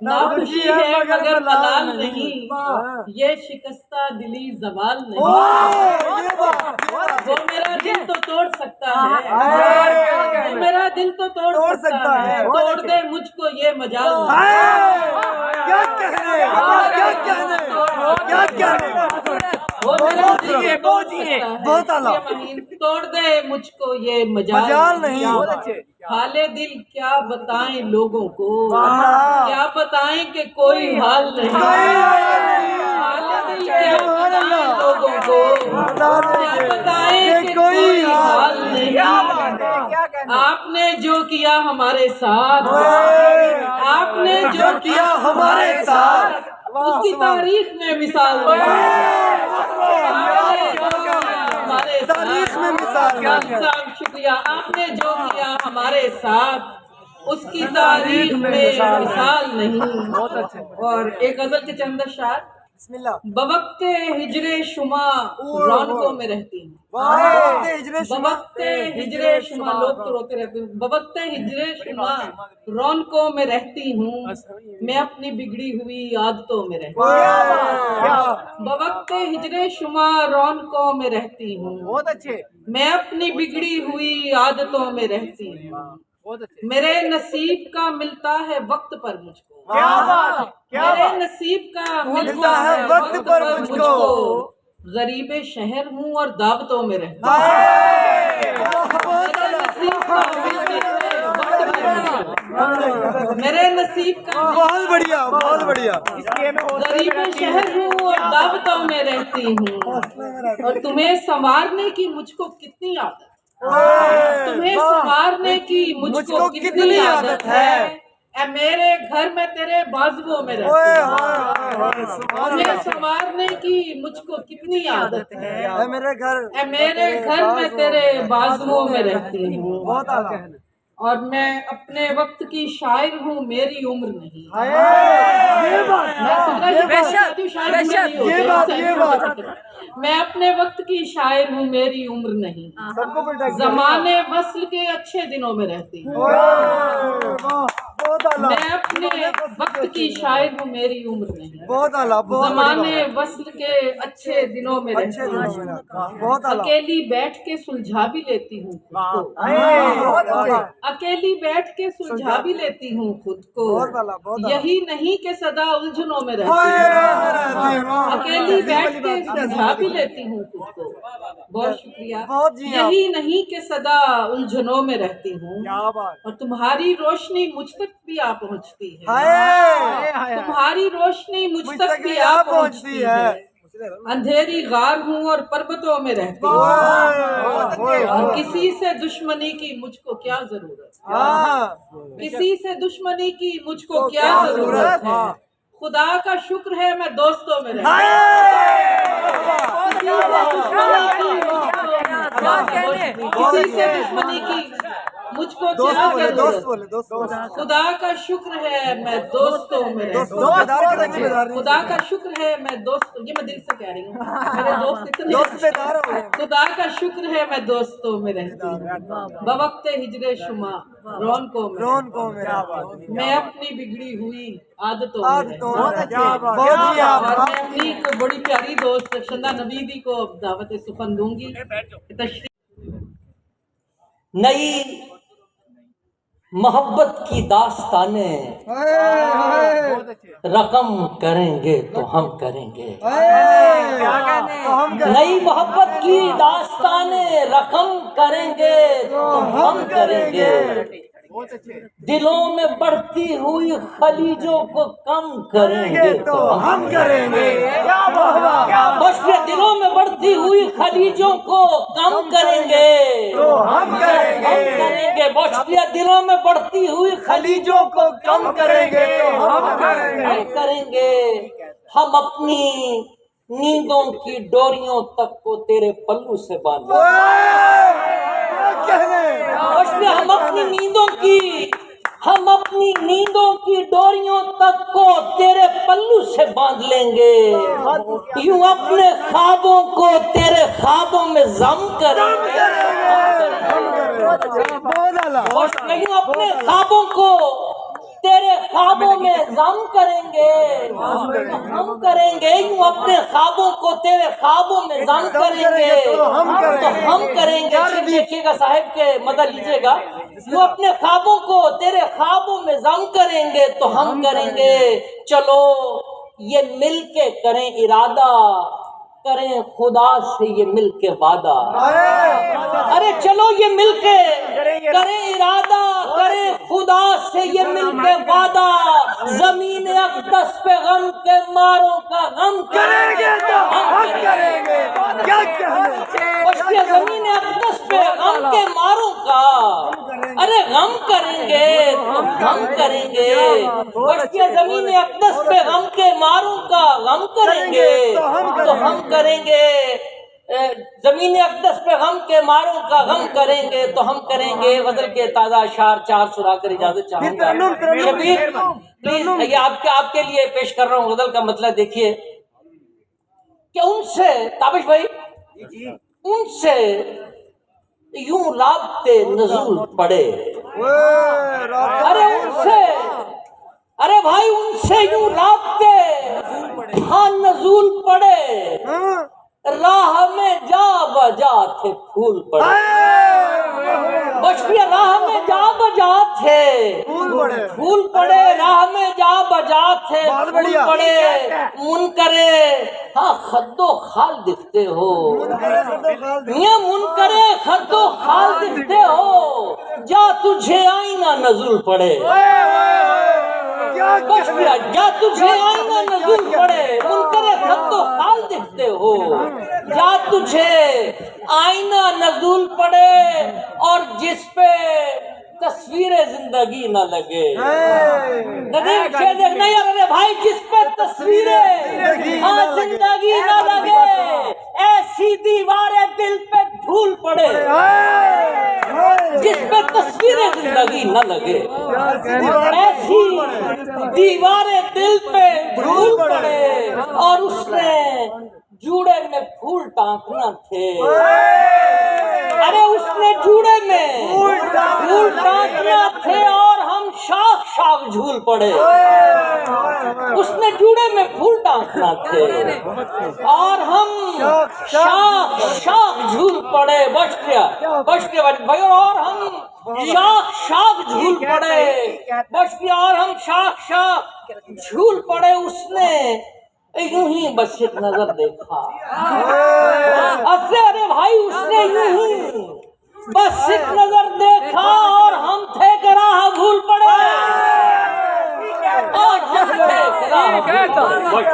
नाखुशी है मगर मलाल नहीं, ये शिकस्ता दिली जवाल नहीं। वो मेरा दिल तो तोड़ सकता है, वो मेरा दिल तो तोड़ सकता है, तोड़ दे मुझको ये मजाल नहीं। क्या कहने, क्या कहने, क्या कहने। वो मेरा दिल तो तोड़ सकता है, बहुत आला। तोड़ दे मुझको ये मजाल नहीं। हाले दिल क्या बताएं लोगों को, क्या बताएं कि कोई हाल नहीं। हाले दिल क्या बताएं लोगों को, क्या बताएं कि कोई हाल नहीं। आपने जो किया हमारे साथ, आपने जो किया हमारे साथ, उसकी तारीख में मिसाल तारीख में मिसाल। शुक्रिया। आपने जो किया हमारे साथ, उसकी तारीख में मिसाल नहीं। बहुत अच्छे। और एक गजल के चंद शार। बिस्मिल्लाह। बवक्ते हिजरे शुमा रौनकों में रहती हूँ, बवक्ते हिजरे शुमा, लोग तो रोते रहते हैं। बवक्ते हिजरे शुमा रौनकों में रहती हूँ, मैं अपनी बिगड़ी हुई आदतों में रहती हूँ। बवक्ते हिजरे शुमा रौनकों में रहती हूँ, बहुत अच्छे। मैं अपनी बिगड़ी हुई आदतों में रहती हूँ। मेरे नसीब का मिलता है वक्त पर मुझको, मेरे नसीब का मिलता है वक्त पर मुझको। गरीबे शहर हूँ और दावतों में रहता हूँ। मेरे नसीब का बहुत बढ़िया, बहुत बढ़िया। गरीबे शहर हूँ और दावतों में रहती हूँ। और तुम्हें संवारने की मुझको कितनी आदत, तुम्हें संवारने की मुझको कितनी आदत है। ऐ मेरे घर में तेरे बाजुओं में रहती हूँ, तुम्हें संवारने की मुझको कितनी आदत है। मेरे घर में तेरे बाजुओं में रहती हूँ। बहुत आला। और मैं अपने वक्त की शायर हूँ, मेरी उम्र नहीं। मैं अपने वक्त की शायर हूँ, मेरी उम्र नहीं। जमाने वस्ल के अच्छे दिनों में रहती हूँ। मैं अपने वक्त की शायर हूँ, मेरी उम्र नहीं। बहुत आला। जमाने वस्ल के अच्छे दिनों में रहती हूँ। बहुत आला। अकेली बैठ के सुलझा भी लेती हूँ खुद को, अकेली बैठ के सुलझा भी लेती हूँ खुद को। यही नहीं कि सदा उलझनों में रहती हूँ, अकेली बैठ के सुलझा भी लेती हूँ खुद को। बहुत शुक्रिया। यही नहीं कि सदा उलझनों में रहती हूँ, और तुम्हारी रोशनी मुझ तक भी आ पहुँचती है, तुम्हारी रोशनी मुझ तक भी आ पहुँचती है। अंधेरी गार हूँ और पर्वतों में रहती हूँ, और किसी से दुश्मनी की मुझको क्या जरूरत है, किसी से दुश्मनी की मुझको क्या जरूरत है। खुदा का शुक्र है मैं दोस्तों में रहती हूँ, किसी से दुश्मनी की मुझको क्या जरूरत। खुदा का शुक्र है मैं दोस्तों में रहती हूँ, खुदा का शुक्र है मैं दोस्तों, ये मैं दिल से कह रही हूँ, मेरे दोस्त इतने। खुदा का शुक्र है मैं दोस्तों में रहती हूँ। बवक्ते हिजरे शुमा रौनकों में मैं अपनी बिगड़ी हुई आदतों में रहती हूँ। और मैं अपनी को बड़ी प्यारी दोस्त शंदा नबीदी को दावत सुखन दूंगी। नई मोहब्बत की दास्तानें रकम करेंगे तो हम करेंगे, नई मोहब्बत की दास्तानें रकम करेंगे तो हम करेंगे। दिलों में बढ़ती हुई खलीजों को कम करेंगे तो हम करेंगे। दिलों में बढ़ती हुई खलीजों को कम करेंगे तो हम करेंगे। बोस्टिया दिलों में बढ़ती हुई खलीजों को कम करेंगे तो हम करेंगे। हम अपनी नींदों की डोरियों तक को तेरे पल्लू से बांधेंगे। हम अपनी नींदों की डोरियों तक को तेरे पल्लू से बांध लेंगे। यूं अपने ख्वाबों को तेरे ख्वाबों में जम करेंगे। यूं अपने ख्वाबों को तेरे ख्वाबों में में गम करेंगे तो हम करेंगे, यूं अपने ख्वाबों को तेरे ख्वाबों में गम करेंगे तो हम करेंगे। फिर देखिएगा साहब के मदद लीजिएगा, यूं अपने ख्वाबों को तेरे ख्वाबों में गम करेंगे तो हम करेंगे। चलो ये मिल के करें इरादा, करें खुदा से ये मिल के वादा। अरे चलो ये मिल के करें इरादा, करें खुदा से ये मिल के वादा। जमीन अक़दस पे गम के मारों का गम करेंगे तो हम करेंगे। क्या कहने, जमीन अक़दस पे गम के मारों का, अरे गम करेंगे तो हम करेंगे। जमीन अक़दस पे गम के मारों का गम करेंगे तो हम करेंगे। जमीन अक़दस पे गम के मारों का गम करेंगे तो हम करेंगे। गजल के ताज़ा अशार 4 सुनाकर इजाजत चाहूंगा। शबीर प्लीज, ये आपके लिए पेश कर रहा हूँ। गजल का मतलब देखिए कि उनसे ताबिश भाई, उनसे यूं राब्ते नज़ूल पड़े। अरे उनसे, अरे भाई उनसे यूं राब्ते हाँ नज़ूल पड़े। राह में जा बजा थे फूल पड़े। बशकिया राह में जा बजा थे फूल पड़े। राह में जा बजा थे फूल पड़े। मुनकरे हाँ खद्दो खाल दिखते हो, ये मुनकरे खद्दो खाल दिखते हो। जा तुझे आईना नज़ूल पड़े। जा तुझे आईना नज़ूल पड़े। मुनकरे खद्दो खाल दिखते हो, जा तुझे आईना नज़ूल पड़े। और जिस पे तस्वीरें जिंदगी न लगे। नदीम शेर देखना यार, अरे भाई जिस पे तस्वीरें हाँ जिंदगी न लगे, ऐसी दीवारें दिल पे धूल पड़े। जिस पे तस्वीरें जिंदगी न लगे, ऐसी दीवारें दिल पे धूल पड़े। और उसने जूड़े में फूल टांकना थे। अरे उसने जूड़े में फूल टांकना थे और हम शाख शाख झूल पड़े। उसने जूड़े में फूल टांकना थे और हम शाख शाख झूल पड़े। बच गया भाई। और हम शाख शाख झूल पड़े। बच गया और हम शाख शाख झूल पड़े। उसने यूं ही बस एक नजर देखा। अरे भाई उसने यूं ही बस एक नजर देखा और हम थे राह भूल पड़े। और हम थे राह भूल पड़े।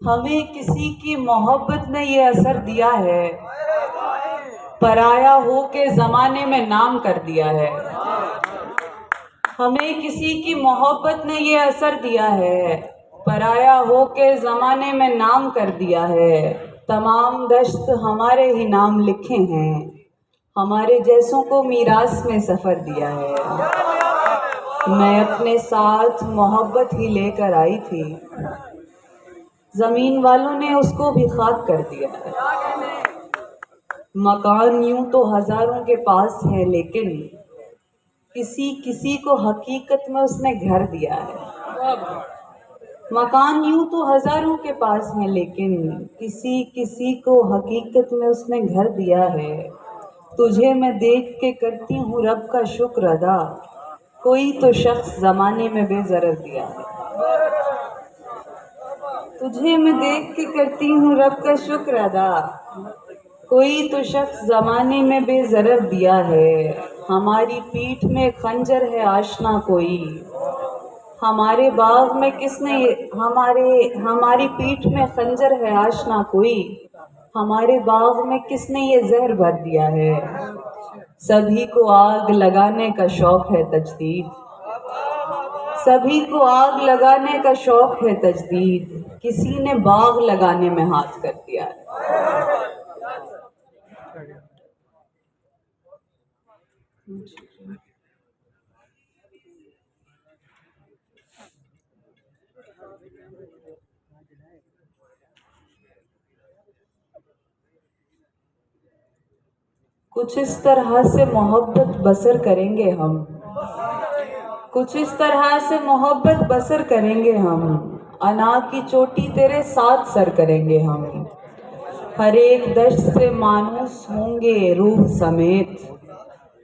हमें किसी की मोहब्बत ने ये असर दिया है, पराया हो के जमाने में नाम कर दिया है। हमें किसी की मोहब्बत ने ये असर दिया है, पराया हो के ज़माने में नाम कर दिया है। तमाम दश्त हमारे ही नाम लिखे हैं, हमारे जैसों को मीरास में सफ़र दिया है। मैं अपने साथ मोहब्बत ही लेकर आई थी, ज़मीन वालों ने उसको भी खाक कर दिया है। मकान यूं तो हज़ारों के पास है, लेकिन किसी किसी को हकीकत में उसने घर दिया है। मकान यूं तो हजारों के पास है, लेकिन किसी किसी को हकीकत में उसने घर दिया है। तुझे मैं देख के करती हूँ रब का शुक्र अदा, कोई तो शख्स जमाने में बेज़रर दिया है। तुझे मैं देख के करती हूँ रब का शुक्र अदा, कोई तो शख्स जमाने में बेज़रर दिया है। हमारी पीठ में खंजर है आशना कोई, हमारे बाग में किसने हमारी पीठ में खंजर है आशना कोई, हमारे बाग में किसने ये जहर भर दिया है। सभी को आग लगाने का शौक है तजदीद, सभी को आग लगाने का शौक है तजदीद, किसी ने बाग लगाने में हाथ कर दिया है। कुछ इस तरह से मोहब्बत बसर करेंगे हम, कुछ इस तरह से मोहब्बत बसर करेंगे हम, अना की चोटी तेरे साथ सर करेंगे हम। हर एक दश्त से मानूस होंगे रूह समेत,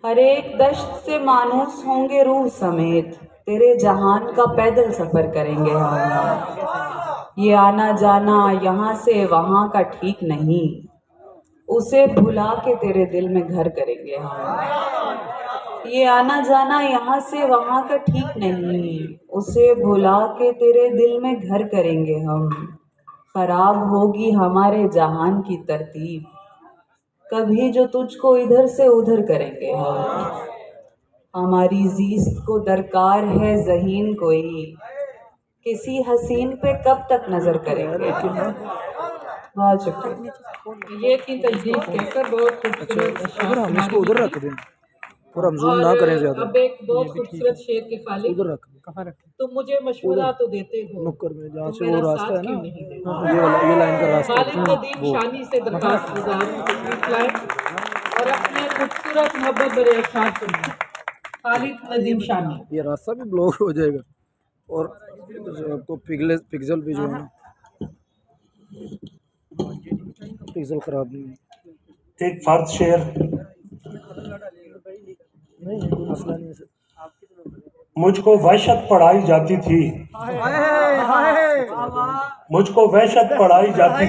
हर एक दश्त से मानूस होंगे रूह समेत, तेरे जहान का पैदल सफर करेंगे हम। ये आना जाना यहाँ से वहाँ का ठीक नहीं, उसे भुला के तेरे दिल में घर करेंगे हम। ये आना जाना यहाँ से वहाँ का ठीक नहीं, उसे भुला के तेरे दिल में घर करेंगे हम। खराब होगी हमारे जहान की तरतीब, कभी जो तुझको इधर से उधर करेंगे हम। हमारी जीस्त को दरकार है ज़हीन कोई, किसी हसीन पे कब तक नजर करेंगे। बहुत शुक्रिया। ये थी तजदीद कहकर, बहुत खूबसूरत अगर हम इसको उधर रख दें, पूरा हम जूम ना करें ज्यादा। अब एक बहुत खूबसूरत शेर के खालिक, उधर रख, कहाँ रखें? तुम मुझे मशवरा तो देते हो, नुक्कर में जहाँ तुम से वो मेरा रास्ता साथ है ना, क्यों नहीं देते? ये लाइन का रास्ता खालिक नदीम शानी से दरखास्त गुजार हूं, तशरीफ लाएं और अपने खूबसूरत मोहब्बत भरे अशार सुनाएं। खालिक नदीम शानी। ये रास्ता भी ब्लॉक हो जाएगा और आपको पिक्सल भी जो है ना, पिक्सल खराब नहीं। एक फर्द शेर। नहीं कोई मसला नहीं है। मुझको वहशत पढ़ाई जाती थी, मुझको वहशत पढ़ाई जाती